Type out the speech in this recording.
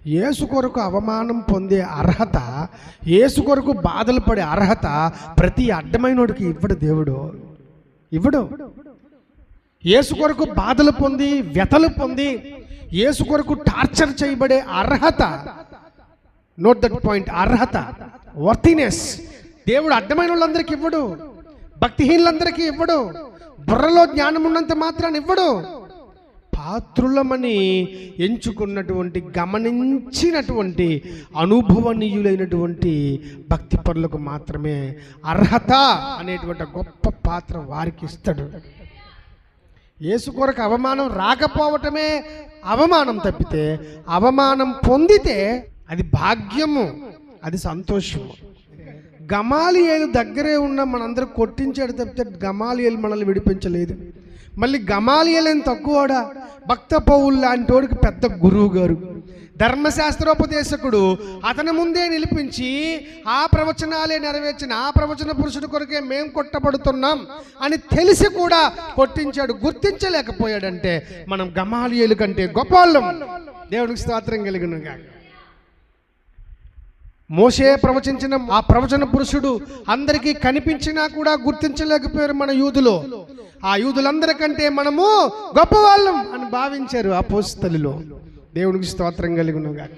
యేసు కొరకు అవమానం పొందే అర్హత, యేసు కొరకు బాధలు పడే అర్హత ప్రతి అడ్డమైనోడికి ఇవ్వడు దేవుడు, ఇవ్వడు. యేసు కొరకు బాధలు పొంది, వ్యతలు పొంది, యేసు కొరకు టార్చర్ చేయబడే అర్హత, నోట్ దట్ పాయింట్, అర్హత, వర్తినెస్ దేవుడు అడ్డమైన వాళ్ళందరికీ ఇవ్వడు, భక్తిహీనులందరికీ ఇవ్వడు, బుర్రలో జ్ఞానం ఉన్నంత మాత్రాన్ని ఇవ్వడు. పాత్రులమని ఎంచుకున్నటువంటి, గమనించినటువంటి, అనుభవనీయులైనటువంటి భక్తిపరులకు మాత్రమే అర్హత అనేటువంటి గొప్ప పాత్ర వారికి ఇస్తాడు. యేసు కొరకు అవమానం రాకపోవటమే అవమానం తప్పితే, అవమానం పొందితే అది భాగ్యము, అది సంతోషము. గమాలియేలు దగ్గరే ఉన్న మనందరూ కొట్టించాడు తప్పితే గమాలియేలు మనల్ని విడిపించలేదు. మళ్ళీ గమాలియేలు ఏం తక్కువడా, భక్త పౌలు లాంటి వాడికి పెద్ద గురువు గారు, ధర్మశాస్త్రోపదేశకుడు, అతని ముందే నిలిపించి ఆ ప్రవచనాలే నెరవేర్చిన ఆ ప్రవచన పురుషుడి కొరకే మేం కొట్టబడుతున్నాం అని తెలిసి కూడా కొట్టించాడు. గుర్తించలేకపోయాడంటే మనం గమాలియేలు కంటే గొప్పవాళ్ళం. దేవునికి స్తోత్రం కలిగినగా. మోషే ప్రవచించిన ఆ ప్రవచన పురుషుడు అందరికీ కనిపించినా కూడా గుర్తించలేకపోయారు మన యూదులో. ఆ యూదులందరికంటే మనము గొప్పవాళ్ళం అని భావించారు అపోస్తలులు. దేవునికి స్తోత్రం కలుగును గాక.